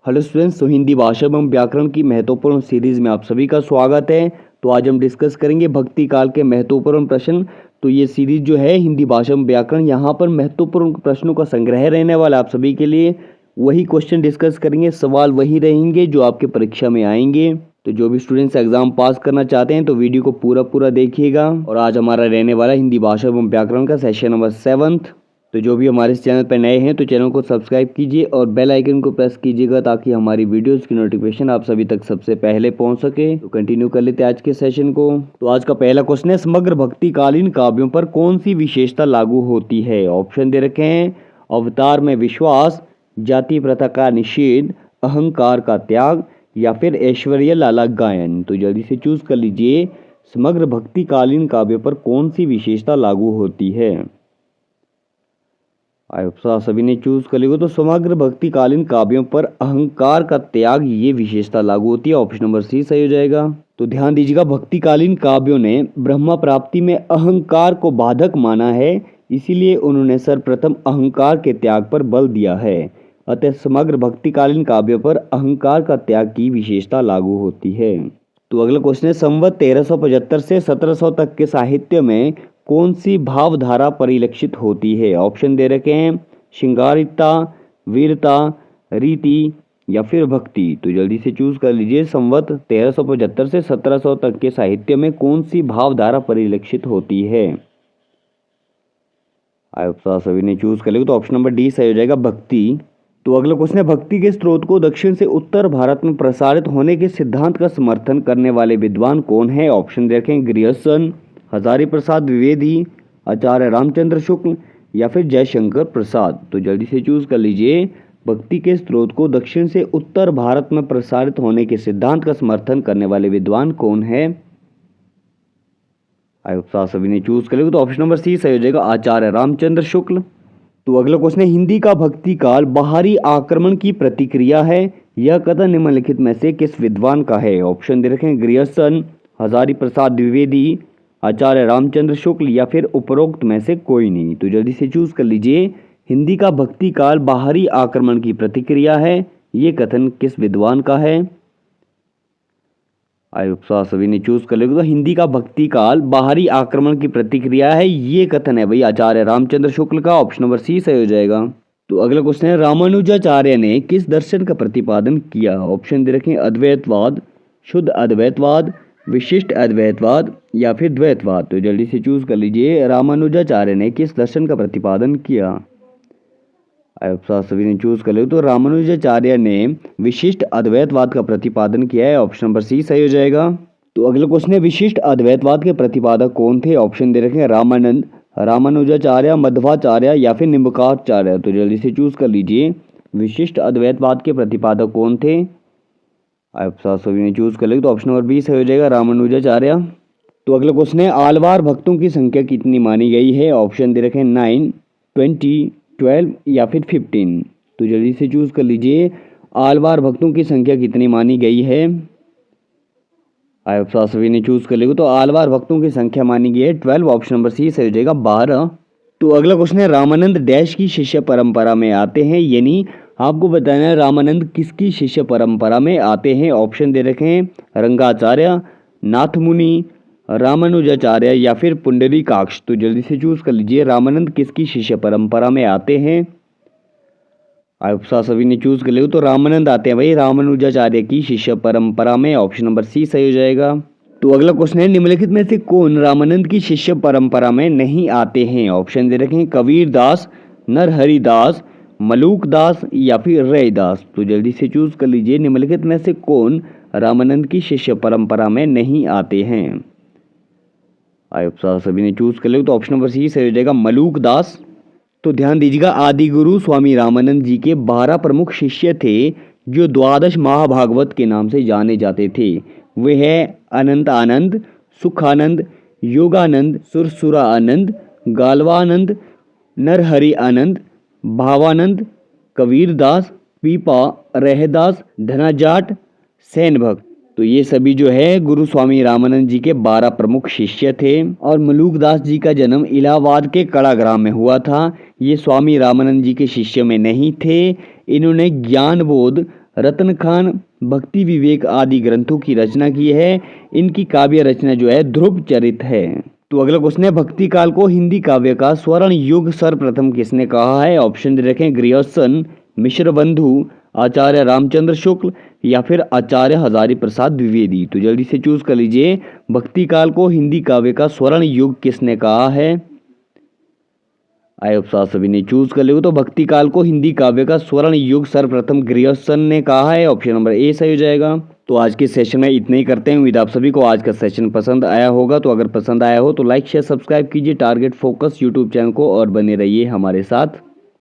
Hello students, तो हिंदी भाषा एवं व्याकरण की महत्वपूर्ण सीरीज में आप सभी का स्वागत है। तो आज हम डिस्कस करेंगे भक्ति काल के महत्वपूर्ण प्रश्न। तो ये सीरीज जो है हिंदी भाषा एवं व्याकरण, यहाँ पर महत्वपूर्ण प्रश्नों का संग्रह रहने वाला आप सभी के लिए। वही क्वेश्चन डिस्कस करेंगे, सवाल वही रहेंगे जो आपके परीक्षा में आएंगे। तो जो भी स्टूडेंट्स एग्जाम पास करना चाहते हैं तो वीडियो को पूरा देखिएगा। और आज हमारा रहने वाला हिंदी भाषा एवं व्याकरण का सेशन नंबर 7। तो जो भी हमारे इस चैनल पर नए हैं तो चैनल को सब्सक्राइब कीजिए और बेल आइकन को प्रेस कीजिएगा ताकि हमारी वीडियोस की नोटिफिकेशन आप सभी तक सबसे पहले पहुंच सके। तो कंटिन्यू कर लेते हैं आज के सेशन को। तो आज का पहला क्वेश्चन है, समग्र भक्तिकालीन काव्यों पर कौन सी विशेषता लागू होती है? ऑप्शन दे रखे हैं, अवतार में विश्वास, जाति प्रथा का निषेध, अहंकार का त्याग या फिर ऐश्वर्य लाला गायन। तो जल्दी से चूज कर लीजिए, समग्र भक्तिकालीन काव्यों पर कौन सी विशेषता लागू होती है? सभी ने चूज कर लिया। तो समग्र भक्तिकालीन काव्यों पर अहंकार का त्याग ये विशेषता लागू होती है। ऑप्शन नंबर सी सही हो जाएगा। तो ध्यान दीजिएगा, भक्तिकालीन काव्यों ने ब्रह्म प्राप्ति में अहंकार को बाधक माना है, इसीलिए उन्होंने सर्वप्रथम अहंकार के त्याग पर बल दिया है। अतः समग्र भक्तिकालीन काव्यों पर अहंकार का त्याग की विशेषता लागू होती है। तो अगला क्वेश्चन है, संवत 1375 से 1700 तक के साहित्य में कौन सी भावधारा परिलक्षित होती है? ऑप्शन दे रखे हैं, श्रृंगारिता, वीरता, रीति या फिर भक्ति। तो जल्दी से चूज कर लीजिए, संवत 1375 से 1700 तक के साहित्य में कौन सी भावधारा परिलक्षित होती है? सभी ने चूज कर लिया। तो ऑप्शन नंबर डी सही हो जाएगा, भक्ति। तो अगला क्वेश्चन है, भक्ति के स्रोत को दक्षिण से उत्तर भारत में प्रसारित होने के सिद्धांत का समर्थन करने वाले विद्वान कौन है? ऑप्शन दे रखे हैं, गृहस्थन, हजारी प्रसाद द्विवेदी, आचार्य रामचंद्र शुक्ल या फिर जयशंकर प्रसाद। तो जल्दी से चूज कर लीजिए, भक्ति के स्रोत को दक्षिण से उत्तर भारत में प्रसारित होने के सिद्धांत का समर्थन करने वाले विद्वान कौन है? सभी ने चूज कर लिया। तो ऑप्शन नंबर सी सही हो जाएगा, आचार्य रामचंद्र शुक्ल। तो अगला क्वेश्चन है, हिंदी का भक्ति काल बाहरी आक्रमण की प्रतिक्रिया है, यह कथन निम्नलिखित में से किस विद्वान का है? ऑप्शन दे रखे हैं, गृहस्थन, हजारी प्रसाद द्विवेदी, आचार्य रामचंद्र शुक्ल या फिर उपरोक्त में से कोई नहीं। तो जल्दी से चूज कर लीजिए, हिंदी का भक्ति काल बाहरी आक्रमण की प्रतिक्रिया है, ये कथन किस विद्वान का है? सभी ने चूज कर लिया। तो हिंदी का भक्ति काल बाहरी आक्रमण की प्रतिक्रिया है, ये कथन है भाई आचार्य रामचंद्र शुक्ल का। ऑप्शन नंबर सी सही हो जाएगा। तो अगला क्वेश्चन है, रामानुजाचार्य ने किस दर्शन का प्रतिपादन किया? ऑप्शन दे रखें, अद्वैतवाद, शुद्ध अद्वैतवाद, विशिष्ट अद्वैतवाद या फिर द्वैतवाद। तो जल्दी से चूज कर लीजिए, रामानुजाचार्य ने किस दर्शन का प्रतिपादन किया? सभी ने चूज कर लिया। तो रामानुजाचार्य ने विशिष्ट अद्वैतवाद का प्रतिपादन किया है। ऑप्शन नंबर सी सही हो जाएगा। तो अगला क्वेश्चन है, विशिष्ट अद्वैतवाद के प्रतिपादक कौन थे? ऑप्शन दे रखे हैं, रामानंद, रामानुजाचार्य, मध्वाचार्य या फिर निम्बकाचार्य। तो जल्दी से चूज कर लीजिए, विशिष्ट अद्वैतवाद के प्रतिपादक कौन थे? सभी ने चूज कर लिया। तो ऑप्शन नंबर बी सही हो जाएगा, रामानुजाचार्य। तो अगला क्वेश्चन है, आलवार भक्तों की संख्या कितनी मानी गई है? ऑप्शन दे रखे हैं, 9, 20, 12 या फिर 15। तो जल्दी से चूज कर लीजिए, आलवार भक्तों की संख्या कितनी मानी गई है? सभी ने चूज कर लिया। तो आलवार भक्तों की संख्या मानी गई है 12। ऑप्शन नंबर सी सही हो जाएगा, 12। तो अगला क्वेश्चन है, रामानंद डैश की शिष्य परंपरा में आते हैं, यानी आपको बताना है रामानंद किसकी शिष्य परंपरा में आते हैं? ऑप्शन दे रखे हैं, रंगाचार्य, नाथ मुनि, रामानुजाचार्य या फिर पुंडरीकाक्ष। तो जल्दी से चूज कर लीजिए, रामानंद किसकी शिष्य परंपरा में आते हैं? सभी ने चूज कर लिया। तो रामानंद आते हैं भाई रामानुजाचार्य की शिष्य परंपरा में। ऑप्शन नंबर सी सही हो जाएगा। तो अगला क्वेश्चन है, निम्नलिखित में से कौन रामानंद की शिष्य परंपरा में नहीं आते हैं? ऑप्शन दे रखे हैं, कबीर दास, नरहरि दास, मलूक दास या फिर रैदास। तो जल्दी से चूज कर लीजिए, निम्नलिखित में से कौन रामानंद की शिष्य परंपरा में नहीं आते हैं? सभी ने चूज कर लिया। तो ऑप्शन नंबर सी सही हो जाएगा, मलूक दास। तो ध्यान दीजिएगा, आदि गुरु स्वामी रामानंद जी के 12 प्रमुख शिष्य थे जो द्वादश महाभागवत के नाम से जाने जाते थे। वे हैं अनंत आनंद, सुखानंद, योगानंद, सुरसुरानंद, गालवानंद, नरहरि आनंद, भावानंद, कबीरदास, पीपा, रहदास, धनाजाट, सैन भक्त। तो ये सभी जो है गुरु स्वामी रामानंद जी के 12 प्रमुख शिष्य थे। और मलूक दास जी का जन्म इलाहाबाद के कड़ा ग्राम में हुआ था। ये स्वामी रामानंद जी के शिष्य में नहीं थे। इन्होंने ज्ञान बोध रतन खान भक्ति विवेक आदि ग्रंथों की रचना की है। इनकी काव्य रचना जो है ध्रुव चरित है। तो अगला क्वेश्चन है, भक्ति काल को हिंदी काव्य का स्वर्ण युग सर्वप्रथम किसने कहा है? ऑप्शन दे रखे हैं, गृहस्थन, मिश्र बंधु, आचार्य रामचंद्र शुक्ल या फिर आचार्य हजारी प्रसाद द्विवेदी। तो जल्दी से चूज कर लीजिए, भक्ति काल को हिंदी काव्य का स्वर्ण युग किसने कहा है? आई होप आप सभी ने चूज कर लिया। तो भक्ति काल को हिंदी काव्य का स्वर्ण युग सर्वप्रथम गृहस्थन ने कहा है। ऑप्शन नंबर ए सही हो जाएगा। तो आज के सेशन में इतना ही करते हैं। उम्मीद आप सभी को आज का सेशन पसंद आया होगा। तो अगर पसंद आया हो तो लाइक शेयर सब्सक्राइब कीजिए टारगेट फोकस यूट्यूब चैनल को और बने रहिए हमारे साथ।